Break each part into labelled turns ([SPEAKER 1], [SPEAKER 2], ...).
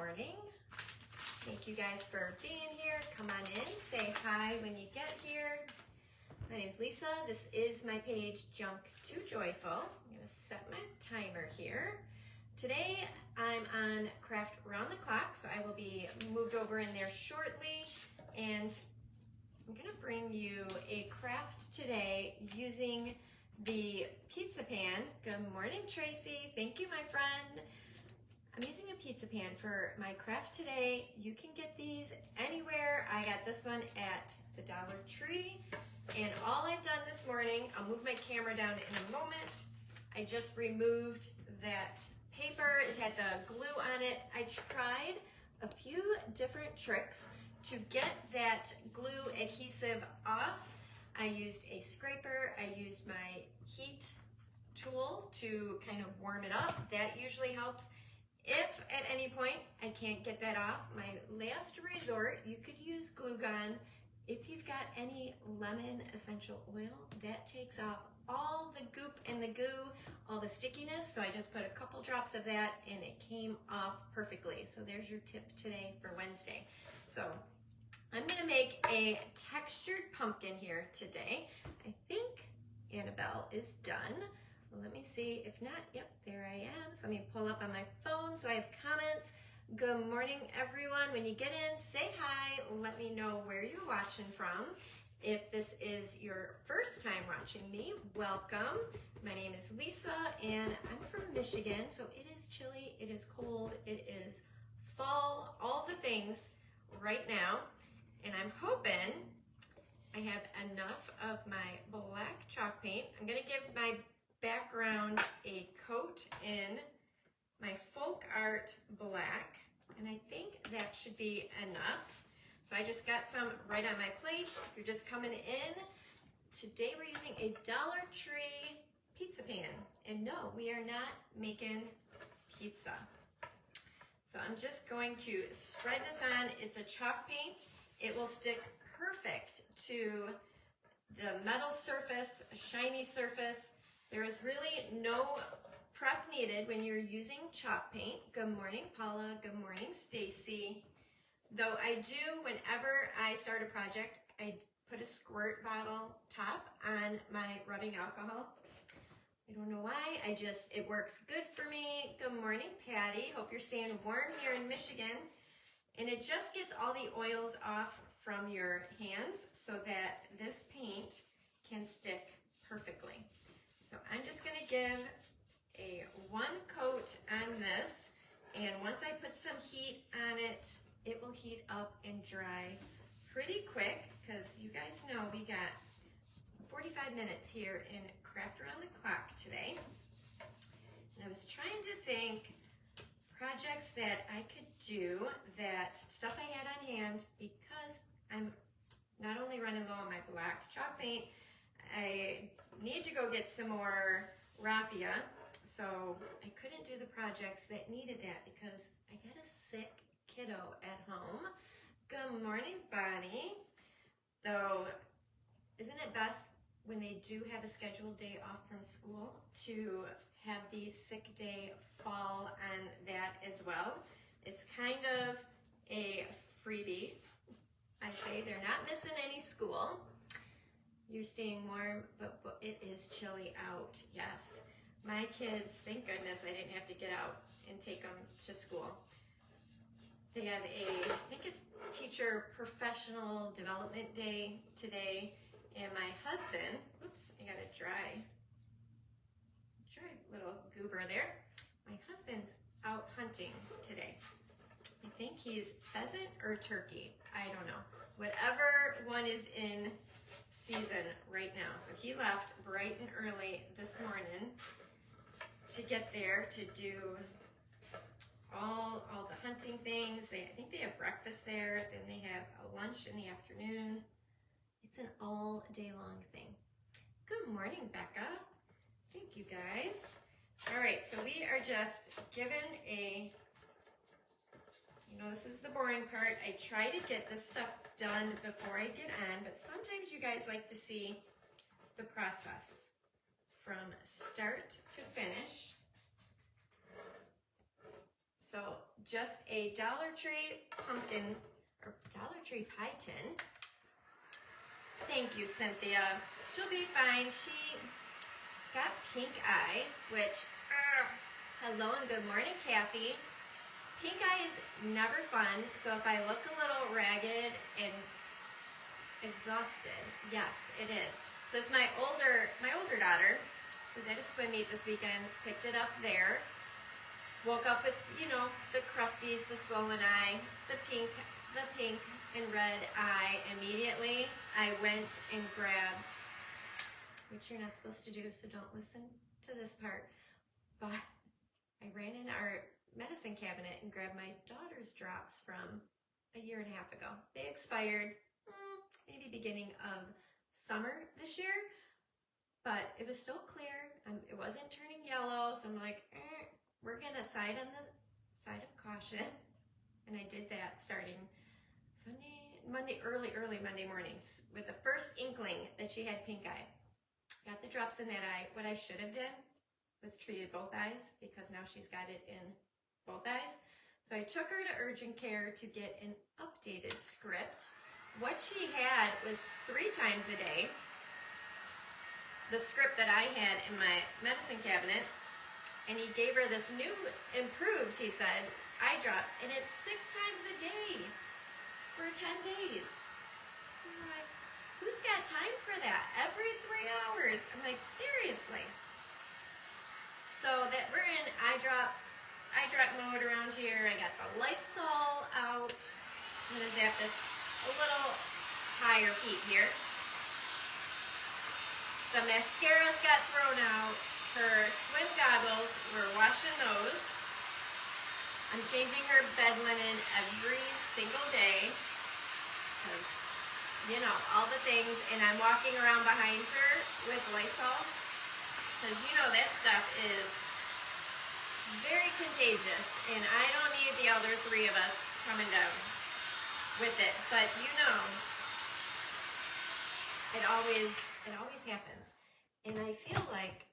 [SPEAKER 1] morning. Thank you guys for being here. Come on in, say hi when you get here. My name is Lisa. This is my page, Junque to Joyful. I'm gonna set my timer here. Today, I'm on Craft Round the Clock, so I will be moved over in there shortly, and I'm gonna bring you a craft today using the pizza pan. Good morning, Tracy. Thank you, my friend. I'm using a pizza pan for my craft today. You can get these anywhere. I got this one at the Dollar Tree, and all I've done this morning, I'll move my camera down in a moment. I just removed that paper. It had the glue on it. I tried a few different tricks to get that glue adhesive off. I used a scraper. I used my heat tool to kind of warm it up. That usually helps. If at any point I can't get that off, my last resort, you could use glue gun. If you've got any lemon essential oil, that takes off all the goop and the goo, all the stickiness. So I just put a couple drops of that and it came off perfectly. So there's your tip today for Wednesday. So I'm gonna make a textured pumpkin here today. I think Annabelle is done. Well, let me see, if not, yep, there I am. So let me pull up on my phone so I have comments. Good morning, everyone. When you get in, say hi. Let me know where you're watching from. If this is your first time watching me, welcome. My name is Lisa and I'm from Michigan, so it is chilly, it is cold, it is fall, all the things right now. And I'm hoping I have enough of my black chalk paint. I'm gonna give my background a coat in my folk art black, and I think that should be enough. So I just got some right on my plate. If you're just coming in, today we're using a Dollar Tree pizza pan. And no, we are not making pizza. So I'm just going to spread this on. It's a chalk paint. It will stick perfect to the metal surface, a shiny surface. There is really no prep needed when you're using chalk paint. Good morning, Paula. Good morning, Stacy. Though I do, whenever I start a project, I put a squirt bottle top on my rubbing alcohol. I don't know why, it works good for me. Good morning, Patty. Hope you're staying warm here in Michigan. And it just gets all the oils off from your hands so that this paint can stick perfectly. So I'm just gonna give a one coat on this, and once I put some heat on it, it will heat up and dry pretty quick, because you guys know we got 45 minutes here in Craft Around the Clock today. And I was trying to think projects that I could do, that stuff I had on hand, because I'm not only running low on my black chalk paint, I need to go get some more raffia, so I couldn't do the projects that needed that because I got a sick kiddo at home. Good morning, Bonnie. Though, isn't it best when they do have a scheduled day off from school to have the sick day fall on that as well? It's kind of a freebie. I say they're not missing any school. You're staying warm, but it is chilly out, yes. My kids, thank goodness I didn't have to get out and take them to school. They have I think it's Teacher Professional Development Day today, and my husband, oops, I got a dry little goober there. My husband's out hunting today. I think he's pheasant or turkey, I don't know. Whatever one is in season right now. So he left bright and early this morning to get there to do all the hunting things. I think they have breakfast there, then they have a lunch in the afternoon. It's an all day long thing. Good morning, Becca. Thank you, guys. All right, so we are just given this is the boring part. I try to get this stuff done before I get on, but sometimes you guys like to see the process from start to finish. So just a Dollar Tree pumpkin, or Dollar Tree pie tin. Thank you, Cynthia. She'll be fine. She got pink eye, which, hello and good morning, Kathy. Pink eye is never fun, so if I look a little ragged and exhausted, yes, it is. So it's my older daughter, was at a swim meet this weekend, picked it up there, woke up with, you know, the crusties, the swollen eye, the pink and red eye. Immediately, I went and grabbed, which you're not supposed to do, so don't listen to this part, but I ran in our medicine cabinet and grabbed my daughter's drops from a year and a half ago. They expired maybe beginning of summer this year, but it was still clear. It wasn't turning yellow, so I'm like, we're gonna side on the side of caution. And I did that starting early Monday mornings with the first inkling that she had pink eye. Got the drops in that eye. What I should have done was treated both eyes, because now she's got it in both eyes. So I took her to urgent care to get an updated script. What she had was 3 times a day, the script that I had in my medicine cabinet, and he gave her this new, improved, he said, eye drops, and it's 6 times a day for 10 days. I'm like, who's got time for that? Every 3 hours. I'm like, seriously? So that we're in eye drop mode around here. I got the Lysol out. I'm gonna zap this a little higher heat here. The mascaras got thrown out. Her swim goggles, we're washing those. I'm changing her bed linen every single day, because, you know, all the things, and I'm walking around behind her with Lysol, because you know that stuff is very contagious, and I don't need the other 3 of us coming down with it. But you know, it always happens. And I feel like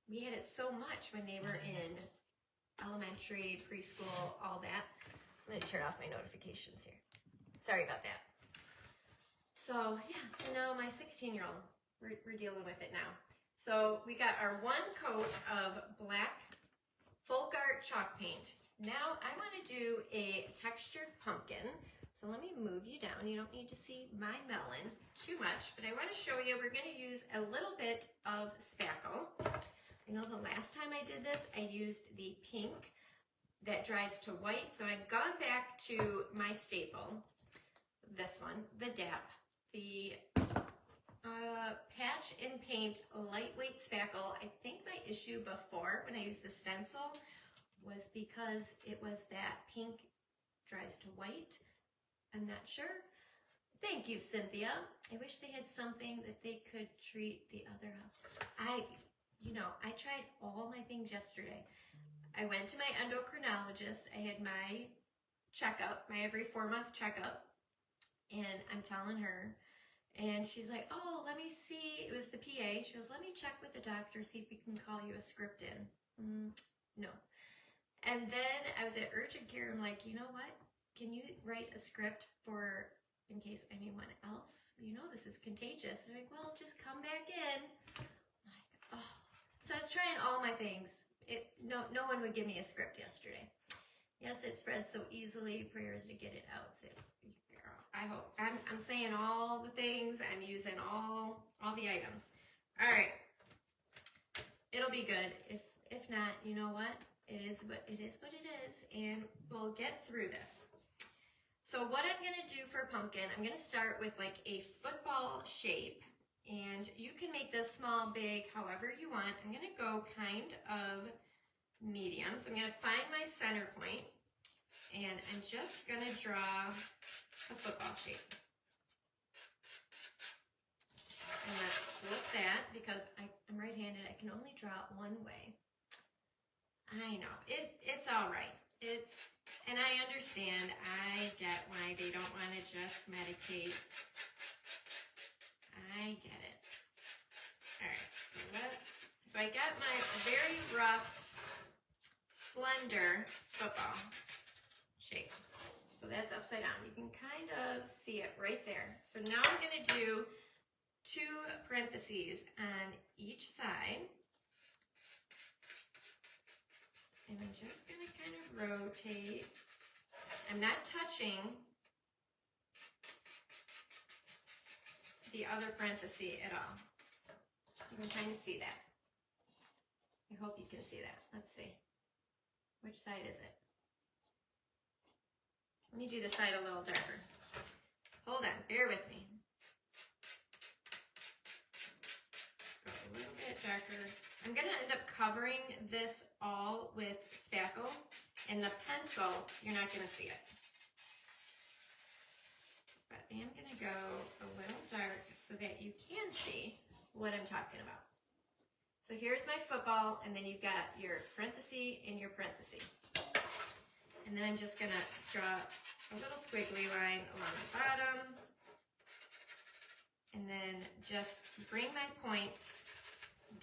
[SPEAKER 1] we had it so much when they were in elementary, preschool, all that. I'm gonna turn off my notifications here. Sorry about that. So yeah, so now my 16-year-old, we're dealing with it now. So we got our 1 coat of black folk art chalk paint. Now I want to do a textured pumpkin. So let me move you down. You don't need to see my melon too much, but I want to show you, we're going to use a little bit of spackle. I know the last time I did this, I used the pink that dries to white. So I've gone back to my staple, this one, the DAP, the Patch and Paint Lightweight Spackle. I think my issue before when I used the stencil was because it was that pink dries to white. I'm not sure. Thank you, Cynthia. I wish they had something that they could treat the other house. I tried all my things yesterday. I went to my endocrinologist. I had my checkup, my every 4-month checkup, and I'm telling her, and she's like, oh, let me see. It was the PA. She goes, let me check with the doctor, see if we can call you a script in. No. And then I was at urgent care. I'm like, you know what? Can you write a script for, in case anyone else, you know, this is contagious. They're like, well, just come back in. I'm like, oh. So I was trying all my things. No one would give me a script yesterday. Yes, it spreads so easily. Prayers to get it out. So I hope. I'm saying all the things. I'm using all the items. All right. It'll be good. If not, you know what? It is what it is, and we'll get through this. So what I'm going to do for pumpkin, I'm going to start with like a football shape, and you can make this small, big, however you want. I'm going to go kind of medium. So I'm going to find my center point, and I'm just going to draw a football shape. And let's flip that, because I'm right-handed. I can only draw it one way. I know, it's all right. And I understand, I get why they don't want to just medicate. I get it. All right, so I got my very rough, slender football. shape. So that's upside down. You can kind of see it right there. So now I'm going to do 2 parentheses on each side. And I'm just going to kind of rotate. I'm not touching the other parenthesis at all. You can kind of see that. I hope you can see that. Let's see. Which side is it? Let me do the side a little darker. Hold on, bear with me. Go a little bit darker. I'm going to end up covering this all with spackle, and the pencil, you're not going to see it. But I am going to go a little dark so that you can see what I'm talking about. So here's my football, and then you've got your parenthesis and your parenthesis. And then I'm just going to draw a little squiggly line along the bottom, and then just bring my points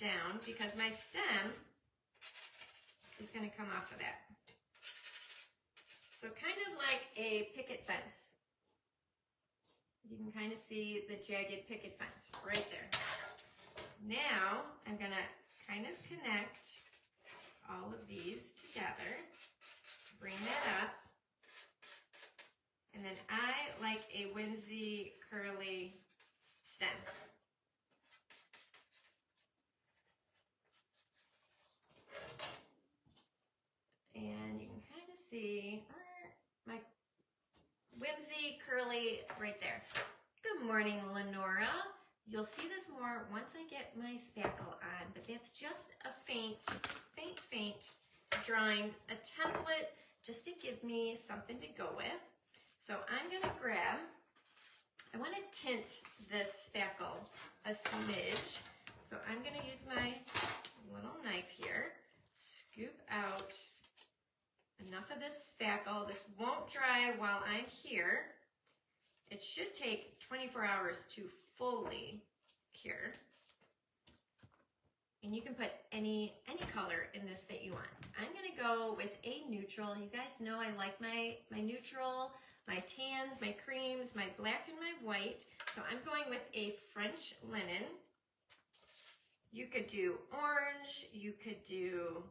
[SPEAKER 1] down because my stem is going to come off of that. So kind of like a picket fence. You can kind of see the jagged picket fence right there. Now I'm going to kind of connect all of these together, bring that up, and then I like a whimsy curly stem. And you can kind of see my whimsy curly right there. Good morning, Lenora. You'll see this more once I get my spackle on, but that's just a faint drawing, a template just to give me something to go with. So I'm gonna grab, I wanna tint this spackle a smidge. So I'm gonna use my little knife here, scoop out enough of this spackle. This won't dry while I'm here. It should take 24 hours to fully cure. And you can put any color in this that you want. I'm gonna go with a neutral. You guys know I like my neutral, my tans, my creams, my black and my white. So I'm going with a French linen. You could do orange, you could do,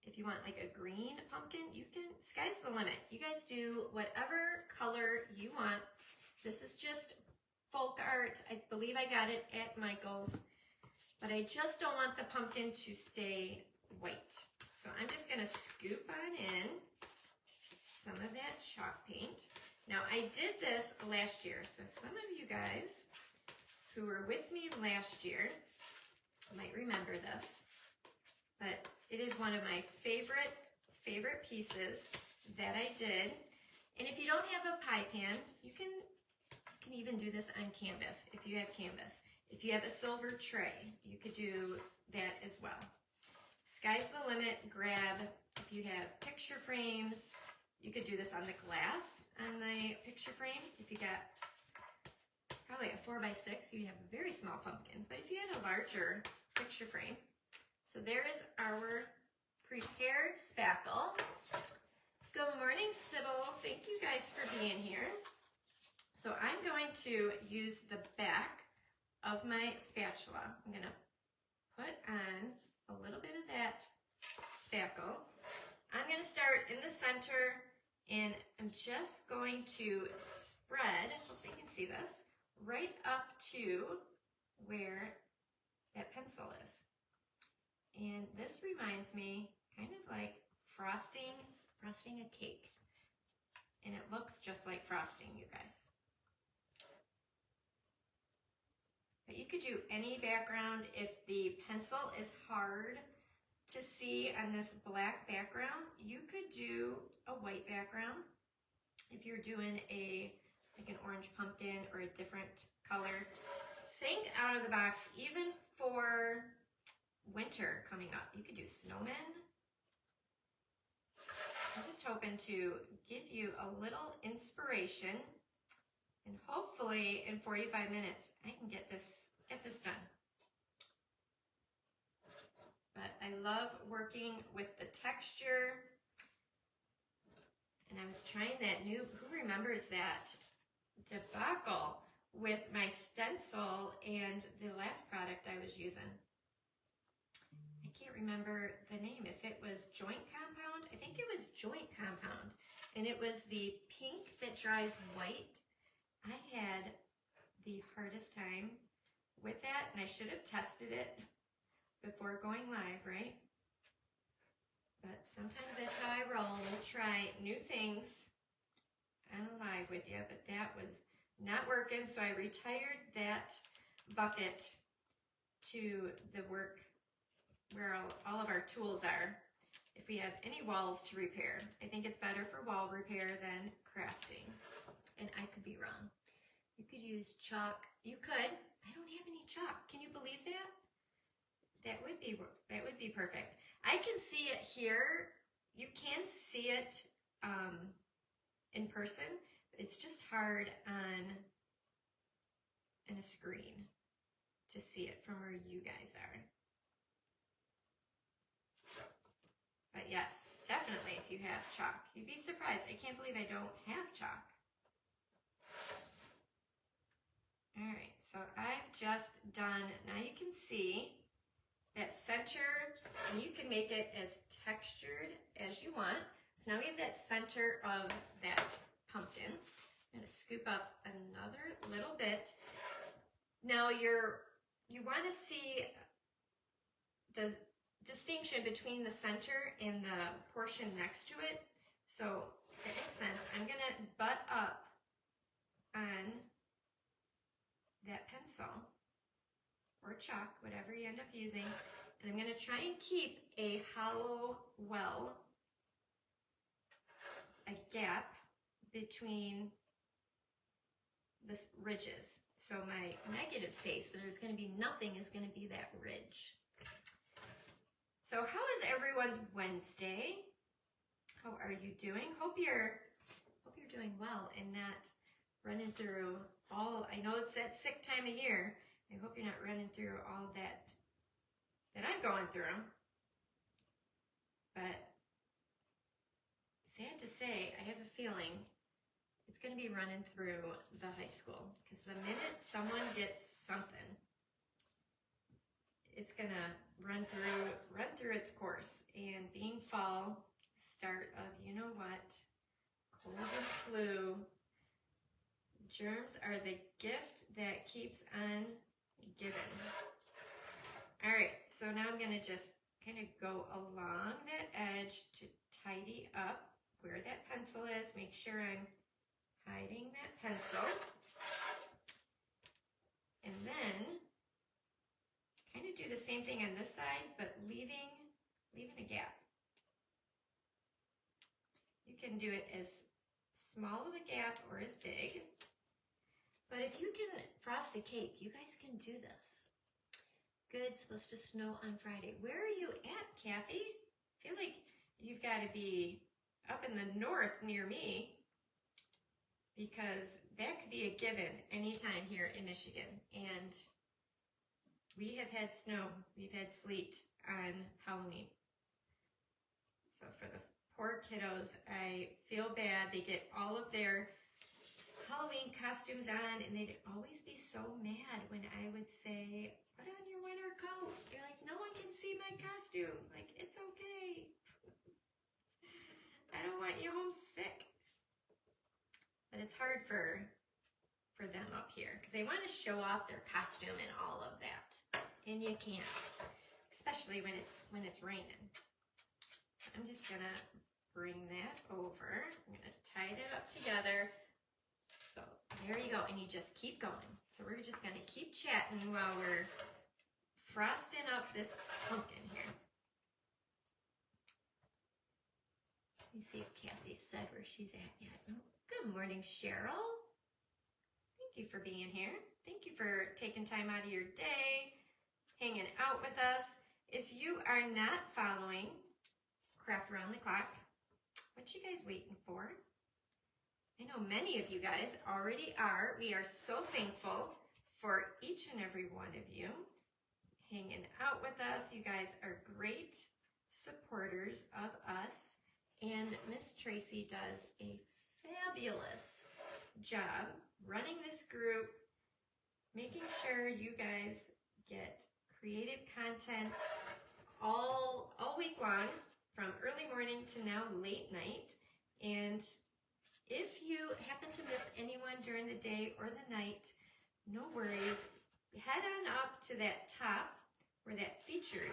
[SPEAKER 1] if you want like a green pumpkin, you can, sky's the limit. You guys do whatever color you want. This is just folk art. I believe I got it at Michael's, but I just don't want the pumpkin to stay white. So I'm just gonna scoop on in some of that chalk paint. Now I did this last year, so some of you guys who were with me last year might remember this, but it is one of my favorite pieces that I did. And if you don't have a pie pan, you can even do this on canvas if you have canvas. If you have a silver tray, you could do that as well. Sky's the limit. Grab, if you have picture frames, you could do this on the glass on the picture frame. If you got probably a 4x6, you have a very small pumpkin. But if you had a larger picture frame, so there is our prepared spackle. Good morning, Sybil. Thank you guys for being here. So I'm going to use the back of my spatula. I'm going to put on a little bit of that spackle. I'm going to start in the center, and I'm just going to spread, hope you can see this, right up to where that pencil is. And this reminds me kind of like frosting a cake. And it looks just like frosting, you guys. But you could do any background. If the pencil is hard to see on this black background, you could do a white background. If you're doing like an orange pumpkin or a different color, think out of the box. Even for winter coming up, you could do snowmen. I'm just hoping to give you a little inspiration, and hopefully in 45 minutes I can get this done. But I love working with the texture. And I was trying that new, who remembers that debacle with my stencil and the last product I was using? I can't remember the name. If it was Joint Compound, I think it was Joint Compound. And it was the pink that dries white. I had the hardest time with that, and I should have tested it before going live, right? But sometimes that's how I roll. We'll try new things on a live with you, but that was not working, so I retired that bucket to the work where all of our tools are. If we have any walls to repair, I think it's better for wall repair than crafting. And I could be wrong. You could use chalk. You could. I don't have any chalk. Can you believe that? That would be perfect. I can see it here. You can see it in person, but it's just hard on a screen to see it from where you guys are. But yes, definitely if you have chalk. You'd be surprised. I can't believe I don't have chalk. All right, so I've just done, now you can see that center, and you can make it as textured as you want. So now we have that center of that pumpkin. I'm gonna scoop up another little bit. Now you wanna see the distinction between the center and the portion next to it. So that makes sense. I'm gonna butt up on that pencil or chalk, whatever you end up using, and I'm gonna try and keep a hollow well, a gap between the ridges. So my negative space where there's gonna be nothing is gonna be that ridge. So how is everyone's Wednesday? How are you doing? Hope you're doing well and not running through all, I know it's that sick time of year. I hope you're not running through all that I'm going through. But sad to say, I have a feeling it's going to be running through the high school, because the minute someone gets something, it's going to run through its course. And being fall, start of you know what, cold and flu, germs are the gift that keeps on giving. All right, so now I'm going to just kind of go along that edge to tidy up where that pencil is. Make sure I'm hiding that pencil. And then kind of do the same thing on this side, but leaving a gap. You can do it as small of a gap or as big. But if you can frost a cake, you guys can do this. Good, it's supposed to snow on Friday. Where are you at, Kathy? I feel like you've got to be up in the north near me, because that could be a given anytime here in Michigan. And we have had snow, we've had sleet on Halloween. So for the poor kiddos, I feel bad. They get all of their Halloween costumes on, and they'd always be so mad when I would say, put on your winter coat. You're like, no one can see my costume. Like, it's okay. I don't want you home sick. But it's hard for them up here, because they want to show off their costume and all of that, and you can't, especially when it's raining. So I'm just gonna bring that over. I'm gonna tie it up together. So there you go, and you just keep going. So we're just gonna keep chatting while we're frosting up this pumpkin here. Let me see if Kathy said where she's at yet. Oh, good morning, Cheryl. Thank you for being here. Thank you for taking time out of your day, hanging out with us. If you are not following Craft Around the Clock, what you guys waiting for? I know many of you guys already are. We are so thankful for each and every one of you hanging out with us. You guys are great supporters of us, And Miss Tracy does a fabulous job running this group, making sure you guys get creative content all week long, from early morning to now late night. And if you happen to miss anyone during the day or the night, no worries. Head on up to that top where that featured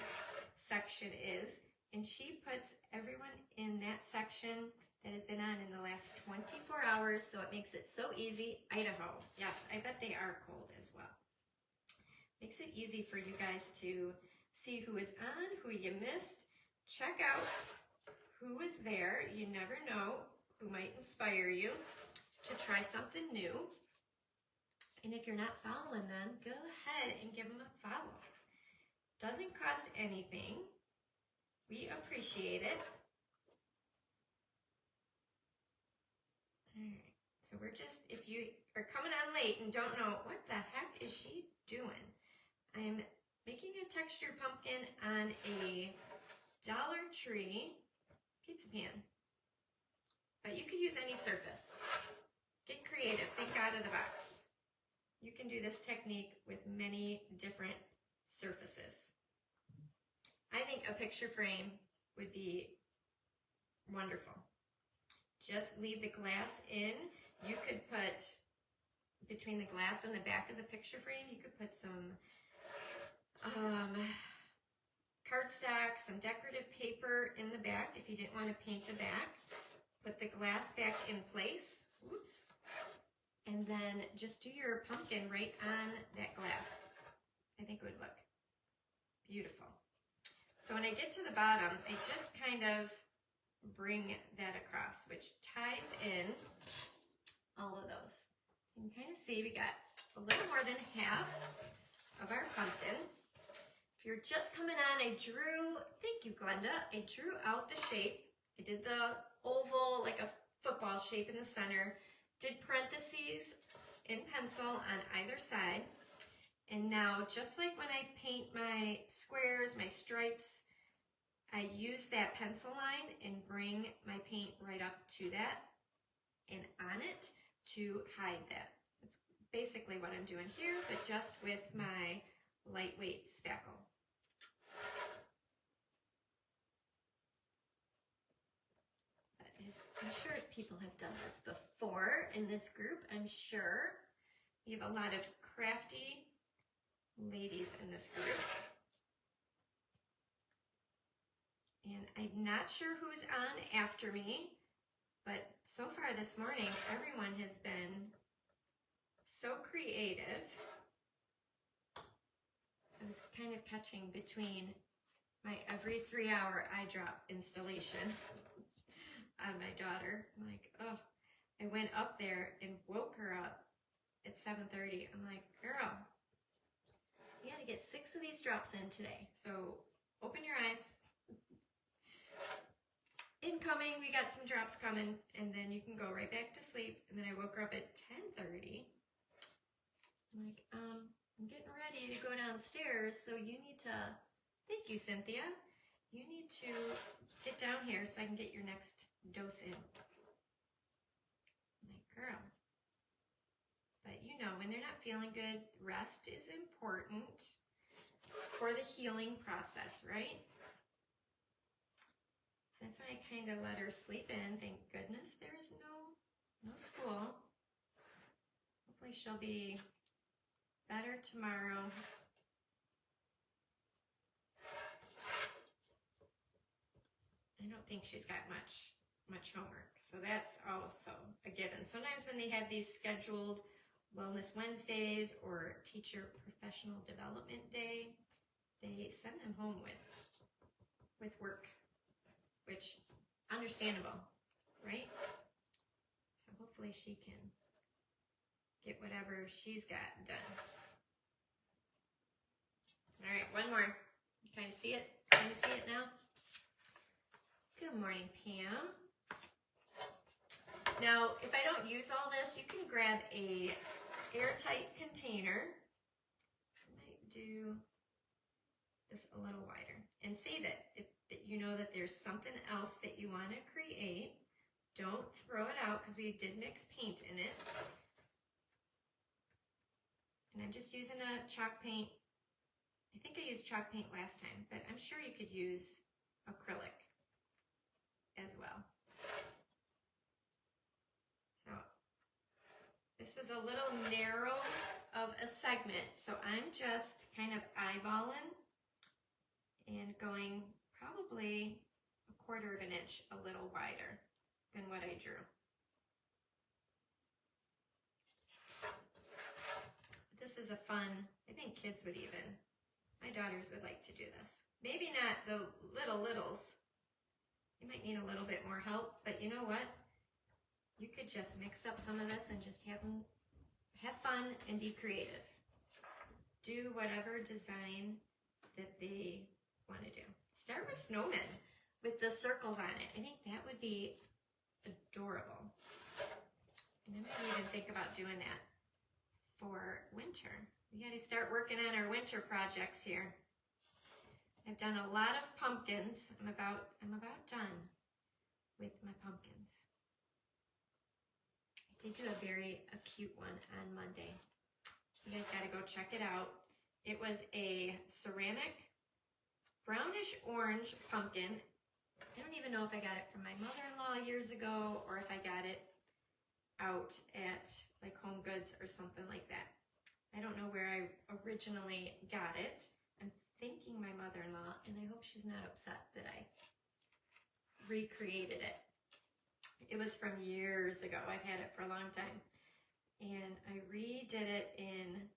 [SPEAKER 1] section is, and she puts everyone in that section that has been on in the last 24 hours, so it makes it so easy. Idaho, yes, I bet they are cold as well. Makes it easy for you guys to see who is on, who you missed, check out who is there. You never know who might inspire you to try something new. And if you're not following them, go ahead and give them a follow. Doesn't cost anything. We appreciate it. All right, so we're just, if you are coming on late and don't know, what the heck is she doing? I'm making a textured pumpkin on a Dollar Tree pizza pan. But you could use any surface. Get creative, think out of the box. You can do this technique with many different surfaces. I think a picture frame would be wonderful. Just leave the glass in. You could put, between the glass and the back of the picture frame, you could put some cardstock, some decorative paper in the back if you didn't want to paint the back. Put the glass back in place. Oops. And then just do your pumpkin right on that glass. I think it would look beautiful. So when I get to the bottom, I just kind of bring that across, which ties in all of those. So you can kind of see we got a little more than half of our pumpkin. If you're just coming on, I drew, thank you Glenda, I drew out the shape. I did the oval, like a football shape in the center. Did parentheses in pencil on either side. And now, just like when I paint my squares, my stripes, I use that pencil line and bring my paint right up to that and on it to hide that. That's basically what I'm doing here, but just with my lightweight spackle. I'm sure people have done this before in this group, I'm sure. We have a lot of crafty ladies in this group. And I'm not sure who's on after me, but so far this morning, everyone has been so creative. I was kind of catching between my every 3-hour eye drop installation on my daughter. I'm like, oh, I went up there and woke her up at 7:30. I'm like, girl, you got to get 6 of these drops in today. So open your eyes. Incoming, we got some drops coming, and then you can go right back to sleep. And then I woke her up at 10:30. I'm like, I'm getting ready to go downstairs, so you need to, thank you, Cynthia. You need to get down here so I can get your next dose in. I'm like, girl. But you know, when they're not feeling good, rest is important for the healing process, right? So that's why I kind of let her sleep in. Thank goodness there is no school. Hopefully she'll be better tomorrow. I don't think she's got much homework, so that's also a given. Sometimes when they have these scheduled Wellness Wednesdays or Teacher Professional Development Day, they send them home with work, which understandable, right? So hopefully she can get whatever she's got done. All right, one more. You kind of see it? Kind of see it now? Good morning, Pam. Now, if I don't use all this, you can grab a airtight container. I might do this a little wider and save it. If you know that there's something else that you want to create, don't throw it out because we did mix paint in it. And I'm just using a chalk paint. I think I used chalk paint last time, but I'm sure you could use acrylic as well. So this was a little narrow of a segment, so I'm just kind of eyeballing and going probably 1/4 of an inch a little wider than what I drew. This is a fun, I think kids would even, my daughters would like to do this. Maybe not the littles. They might need a little bit more help, but you know what? You could just mix up some of this and just have them have fun and be creative. Do whatever design that they want to do. Start with snowmen with the circles on it. I think that would be adorable. And I might even think about doing that for winter. We got to start working on our winter projects here. I've done a lot of pumpkins. I'm about done with my pumpkins. I did do a very cute one on Monday. You guys got to go check it out. It was a ceramic brownish orange pumpkin. I don't even know if I got it from my mother-in-law years ago or if I got it out at like Home Goods or something like that. I don't know where I originally got it. I'm thinking my mother-in-law, and I hope she's not upset that I recreated it. It was from years ago. I've had it for a long time. And I redid it in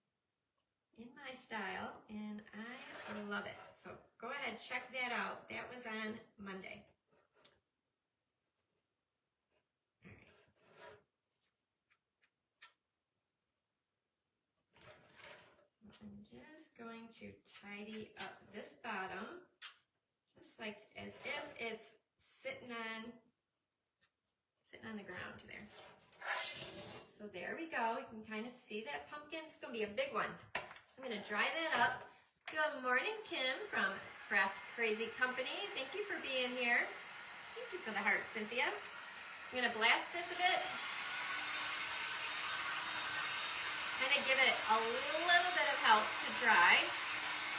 [SPEAKER 1] my style, and I love it. So go ahead, check that out. That was on Monday. All right. So I'm just going to tidy up this bottom, just like as if it's sitting on the ground there. So there we go. You can kind of see that pumpkin. It's going to be a big one. I'm going to dry that up. Good morning, Kim from Craft Crazy Company. Thank you for being here. Thank you for the heart, Cynthia. I'm going to blast this a bit. Kind of give it a little bit of help to dry.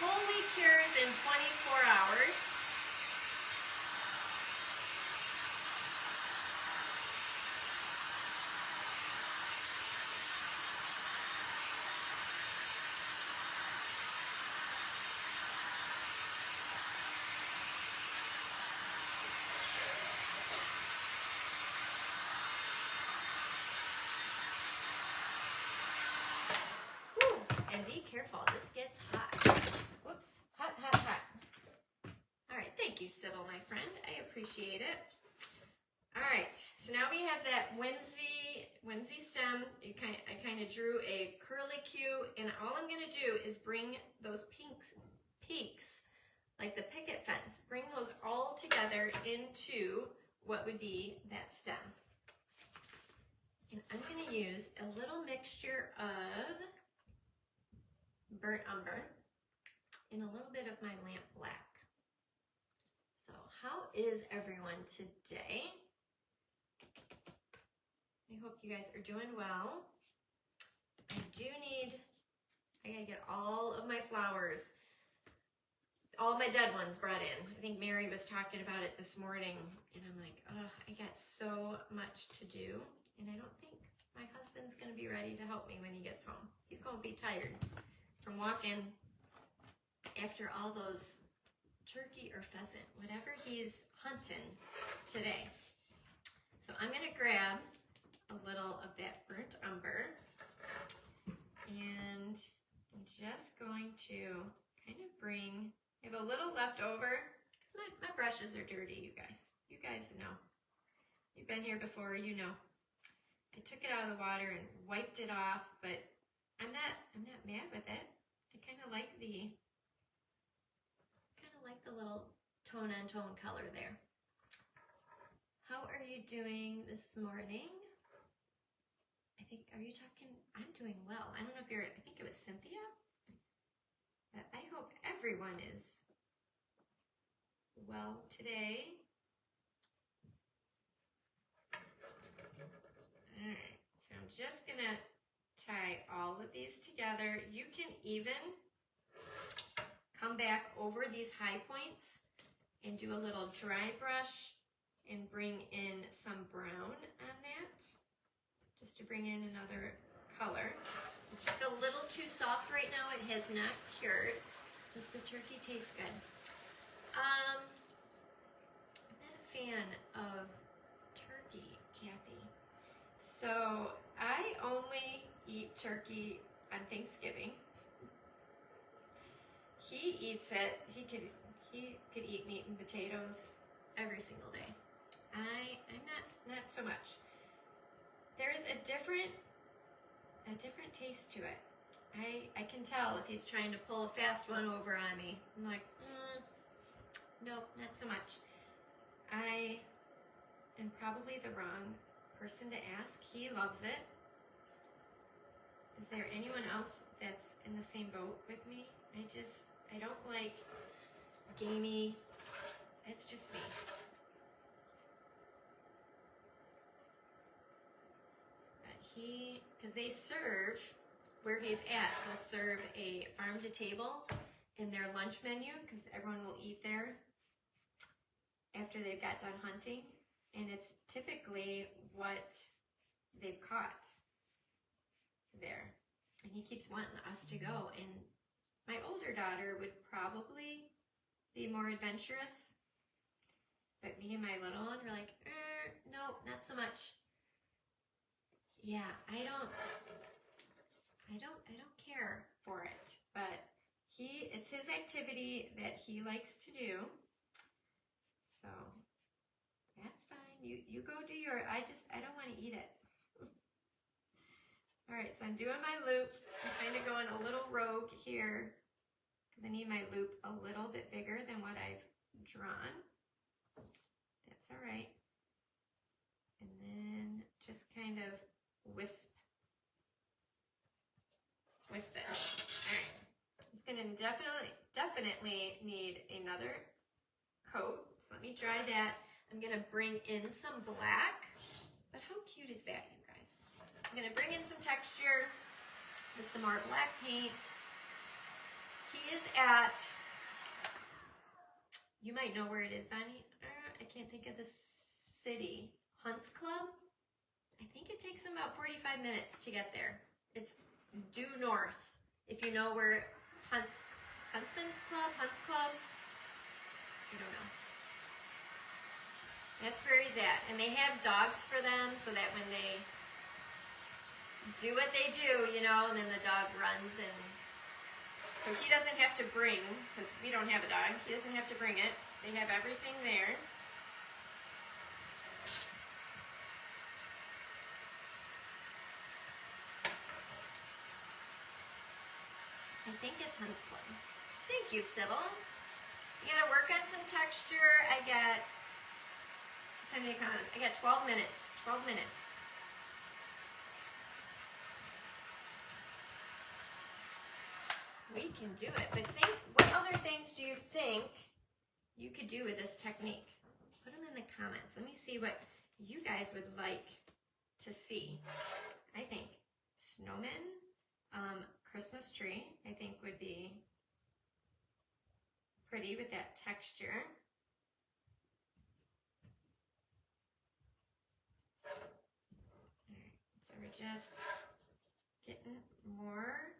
[SPEAKER 1] Fully cures in 24 hours. And be careful, this gets hot. Whoops, hot, hot, hot. All right, thank you, Sybil, my friend. I appreciate it. All right, so now we have that Wednesday stem. I kind of drew a curlicue, and all I'm gonna do is bring those peaks, like the picket fence, bring those all together into what would be that stem. And I'm gonna use a little mixture of burnt umber and a little bit of my lamp black. So how is everyone today? I hope you guys are doing well. I gotta get all of my flowers, all my dead ones brought in. I think Mary was talking about it this morning, and I'm like, oh, I got so much to do, and I don't think my husband's gonna be ready to help me when he gets home. He's gonna be tired from walking after all those turkey or pheasant, whatever he's hunting today. So I'm gonna grab a little of that burnt umber, and I'm just going to kind of bring, I have a little left over, because my brushes are dirty, you guys. You guys know. You've been here before, you know. I took it out of the water and wiped it off, but I'm not mad with it. I kind of like the little tone-on-tone color there. How are you doing this morning? I think, are you talking? I'm doing well. I don't know if you're, I think it was Cynthia. But I hope everyone is well today. All right, so I'm just gonna tie all of these together. You can even come back over these high points and do a little dry brush and bring in some brown on that, just to bring in another color. It's just a little too soft right now. It has not cured. Does the turkey taste good? I'm not a fan of turkey, Kathy. So I only eat turkey on Thanksgiving. He eats it. He could eat meat and potatoes every single day. I'm not so much. There's a different taste to it. I can tell if he's trying to pull a fast one over on me. I'm like, nope, not so much. I am probably the wrong person to ask. He loves it. Is there anyone else that's in the same boat with me? I don't like gamey. It's just me. But because they serve, where he's at, they'll serve a farm to table in their lunch menu, because everyone will eat there after they've got done hunting. And it's typically what they've caught there. And he keeps wanting us to go. And my older daughter would probably be more adventurous. But me and my little one were like, no, not so much. Yeah, I don't care for it. But it's his activity that he likes to do. So that's fine. You go do your, I don't want to eat it. All right, so I'm doing my loop. I'm kind of going a little rogue here because I need my loop a little bit bigger than what I've drawn. That's all right. And then just kind of wisp it. All right. It's going to definitely need another coat. So let me dry that. I'm going to bring in some black. But how cute is that, you guys? I'm going to bring in some texture with some more black paint. He is at, you might know where it is, Bonnie. I can't think of the city. Hunts Club? I think it takes him about 45 minutes to get there. It's due north. If you know where Huntsman's Club? Hunts Club? I don't know. That's where he's at. And they have dogs for them so that when they do what they do, and then the dog runs. And so he doesn't have to bring, because we don't have a dog, he doesn't have to bring it. They have everything there. I think it's Hunts Club. Thank you, Sybil. You gotta work on some texture. I got 12 minutes. 12 minutes. We can do it. But what other things do you think you could do with this technique? Put them in the comments. Let me see what you guys would like to see. I think snowman, Christmas tree, I think would be pretty with that texture. All right, so we're just getting more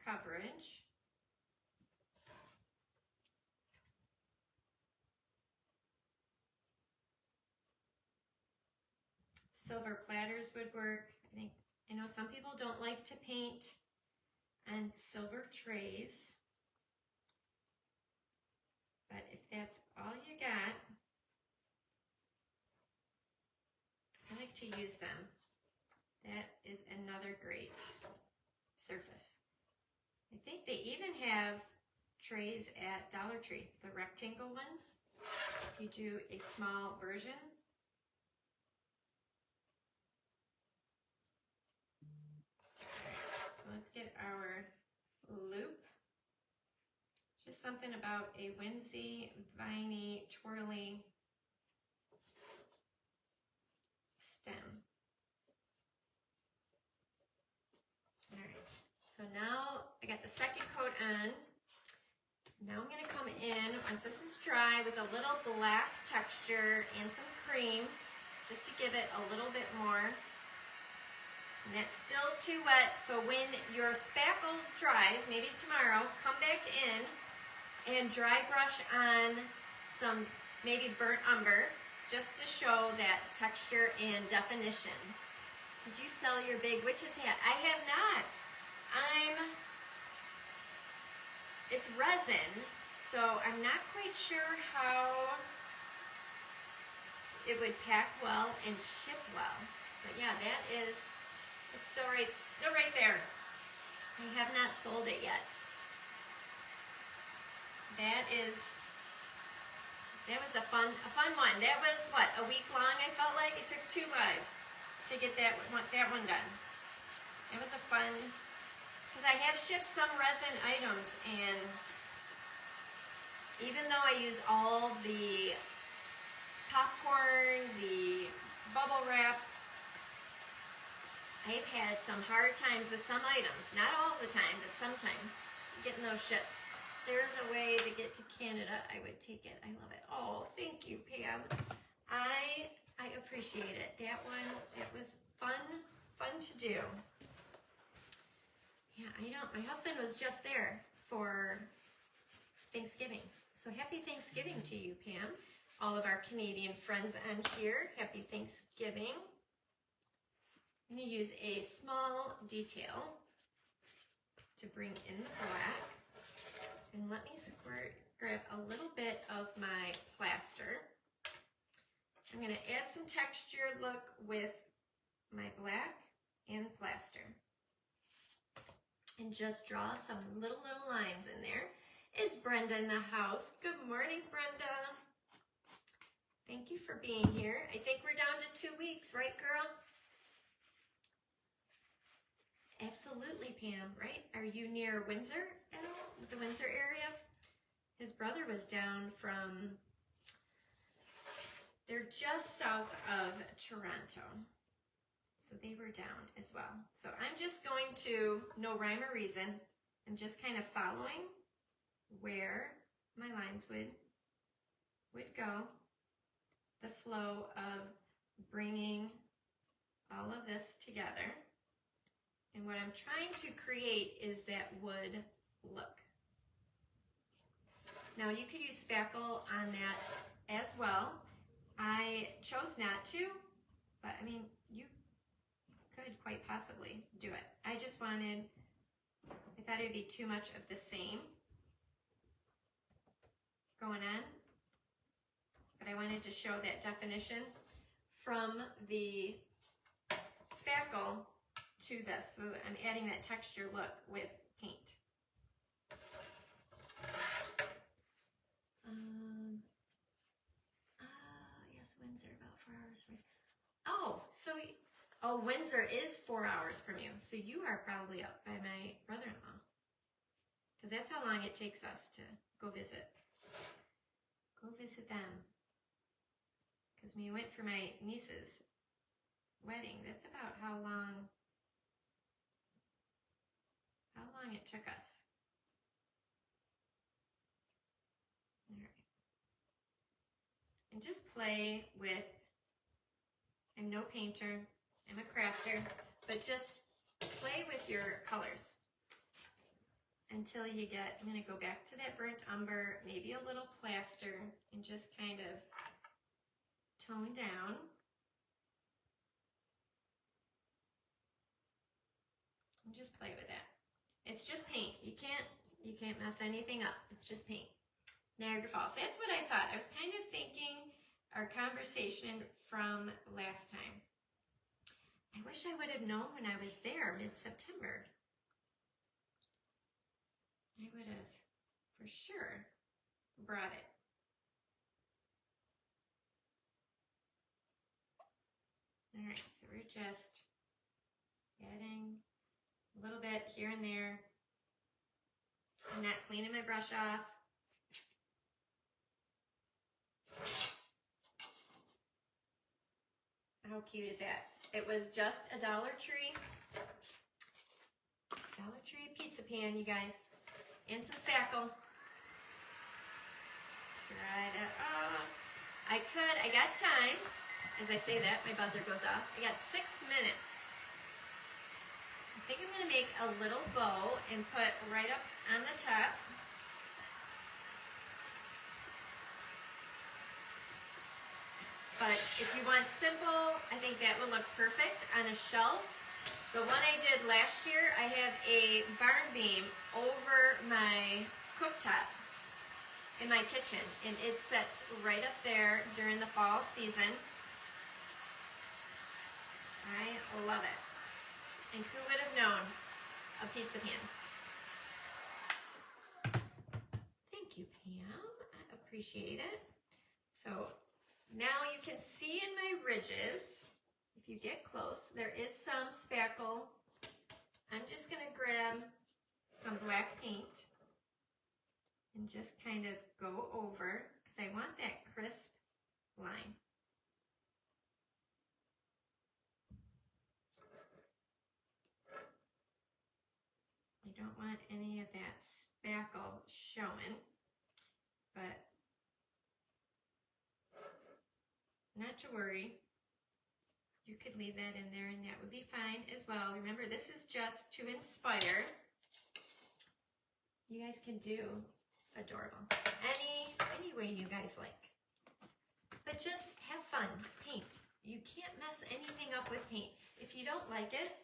[SPEAKER 1] coverage. Silver platters would work. I know some people don't like to paint on silver trays, but if that's all you got, I like to use them. That is another great surface. I think they even have trays at Dollar Tree, the rectangle ones. If you do a small version. So let's get our loop Just something about a whimsy, viney, twirly stem. All right, so now I got the second coat on. Now I'm going to come in, once this is dry, with a little black texture and some cream, just to give it a little bit more. And that's still too wet, so when your spackle dries, maybe tomorrow, come back in and dry brush on some maybe burnt umber, just to show that texture and definition. Did you sell your big witch's hat? I have not. It's resin, so I'm not quite sure how it would pack well and ship well. But yeah, it's still right there. I have not sold it yet. That was a fun one. That was what, a week long, I felt like? It took 2 lives to get that one done. It was a fun, because I have shipped some resin items, and even though I use all the popcorn, the bubble wrap, I've had some hard times with some items. Not all the time, but sometimes getting those shipped. There's a way to get to Canada, I would take it. I love it. Oh, thank you, Pam. I appreciate it. That was fun to do. Yeah, my husband was just there for Thanksgiving. So happy Thanksgiving to you, Pam. All of our Canadian friends on here, happy Thanksgiving. I'm going to use a small detail to bring in the black. And let me grab a little bit of my plaster. I'm going to add some texture look with my black and plaster. And just draw some little lines in there. Is Brenda in the house? Good morning, Brenda. Thank you for being here. I think we're down to 2 weeks, right, girl? Absolutely, Pam, right? Are you near Windsor at all? The Windsor area? His brother was down from, they're just south of Toronto. So they were down as well. So I'm just going to, no rhyme or reason, I'm just kind of following where my lines would go. The flow of bringing all of this together. And what I'm trying to create is that wood look. Now you could use spackle on that as well. I chose not to, but I mean, you could quite possibly do it. I thought it'd be too much of the same going on, but I wanted to show that definition from the spackle to this. So I'm adding that texture look with paint. Yes, Windsor, about 4 hours from you. Oh, Windsor is 4 hours from you. So you are probably up by my brother-in-law. Because that's how long it takes us to go visit. Go visit them. Because when you went for my niece's wedding, that's about how long it took us. All right. And just play with, I'm no painter, I'm a crafter, but just play with your colors until you get, I'm going to go back to that burnt umber, maybe a little plaster, and just kind of tone down. And just play with that. It's just paint. You can't mess anything up. It's just paint. Niagara Falls. That's what I thought. I was kind of thinking our conversation from last time. I wish I would have known when I was there mid-September. I would have for sure brought it. All right, so we're just adding a little bit here and there. I'm not cleaning my brush off. How cute is that? It was just a Dollar Tree pizza pan, you guys. And some spackle. Try that off. I got time. As I say that, my buzzer goes off. I got 6 minutes. I think I'm gonna make a little bow and put right up on the top. But if you want simple, I think that will look perfect on a shelf. The one I did last year, I have a barn beam over my cooktop in my kitchen, and it sits right up there during the fall season. I love it. And who would have known a pizza pan? Thank you, Pam. I appreciate it. So now you can see in my ridges, if you get close, there is some spackle. I'm just gonna grab some black paint and just kind of go over, because I want that crisp line. I don't want any of that spackle showing, but not to worry. You could leave that in there and that would be fine as well. Remember, this is just to inspire. You guys can do adorable. Any way you guys like. But just have fun. Paint. You can't mess anything up with paint. If you don't like it,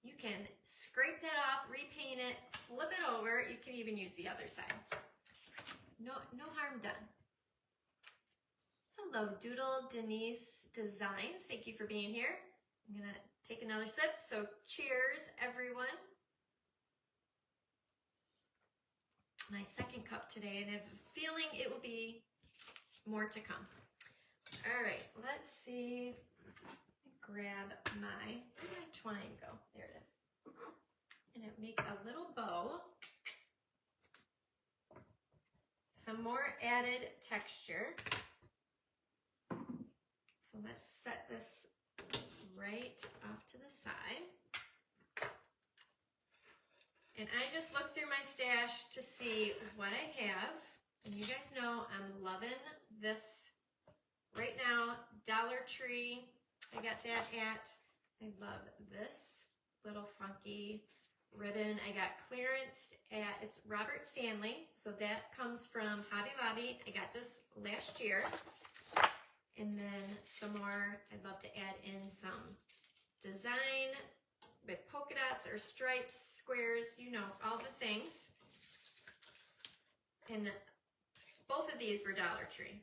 [SPEAKER 1] you can scrape that off, repaint it, flip it over. You can even use the other side. No harm done. Hello, Doodle Denise Designs. Thank you for being here. I'm gonna take another sip. So cheers, everyone. My second cup today, and I have a feeling it will be more to come. All right, let's see. Grab where'd my twine go? There it is. And make a little bow. Some more added texture. So let's set this right off to the side. And I just looked through my stash to see what I have. And you guys know I'm loving this right now. Dollar Tree. I got that at. I love this little funky ribbon. I got clearance at, it's Robert Stanley. So that comes from Hobby Lobby. I got this last year. And then some more, I'd love to add in some design with polka dots or stripes, squares, you know, all the things. And both of these were Dollar Tree.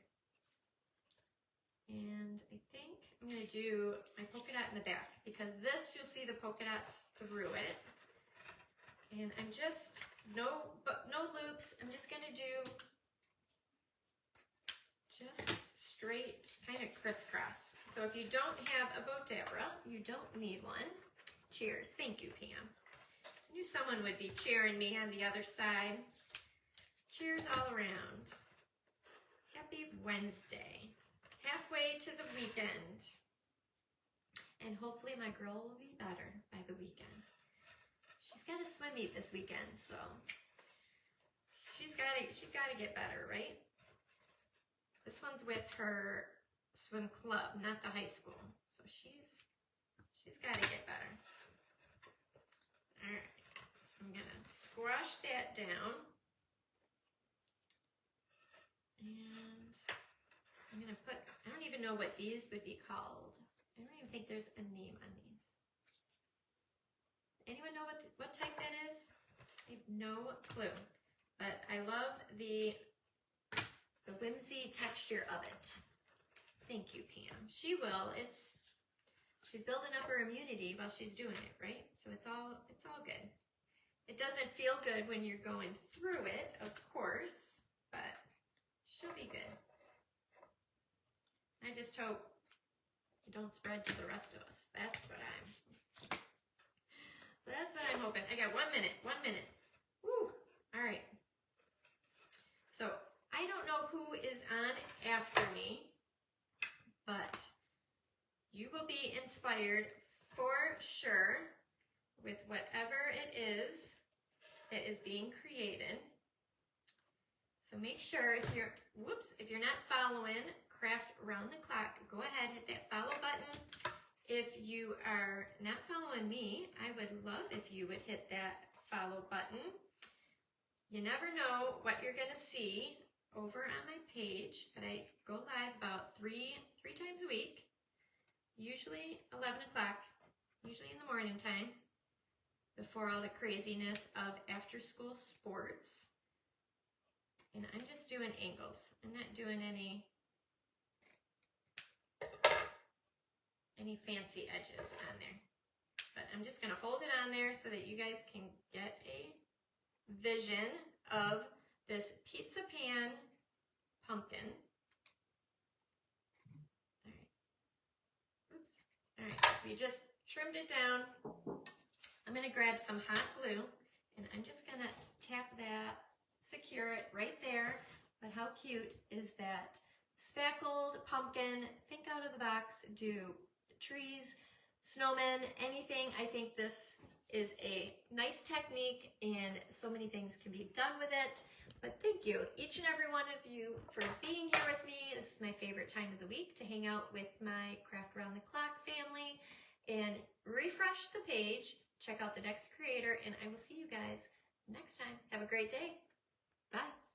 [SPEAKER 1] And I think I'm going to do my polka dot in the back, because this, you'll see the polka dots through it. And I'm just, no loops. I'm just going to do just straight, kind of crisscross. So if you don't have a Botabra, you don't need one. Cheers. Thank you, Pam. I knew someone would be cheering me on the other side. Cheers all around. Happy Wednesday. Halfway to the weekend. And hopefully my girl will be better by the weekend. She's got a swim meet this weekend, so she's got to get better, right? This one's with her swim club, not the high school. So she's got to get better. All right, so I'm gonna squash that down. And I'm gonna put, I don't even know what these would be called. I don't even think there's a name on these. Anyone know what type that is? I have no clue. But I love the whimsy texture of it. Thank you, Pam. She will. She's building up her immunity while she's doing it, right? So it's all good. It doesn't feel good when you're going through it, of course, but she'll be good. I just hope it don't spread to the rest of us. That's what I'm hoping. I got 1 minute. Woo! All right. So I don't know who is on after me, but you will be inspired for sure with whatever it is that is being created. So make sure if you're not following Craft Around the Clock, go ahead, hit that follow button. If you are not following me, I would love if you would hit that follow button. You never know what you're gonna see over on my page, but I go live about three times a week, usually 11 o'clock, usually in the morning time, before all the craziness of after school sports. And I'm just doing angles. I'm not doing any fancy edges on there. But I'm just gonna hold it on there so that you guys can get a vision of this pizza pan pumpkin. All right. Oops. All right, so you just trimmed it down. I'm gonna grab some hot glue and I'm just gonna tap that, secure it right there. But how cute is that spackled pumpkin? Think out of the box, do trees, snowmen, anything. I think this is a nice technique and so many things can be done with it. But thank you, each and every one of you, for being here with me. This is my favorite time of the week to hang out with my Craft Around the Clock family. And refresh the page, check out the next creator, and I will see you guys next time. Have a great day. Bye.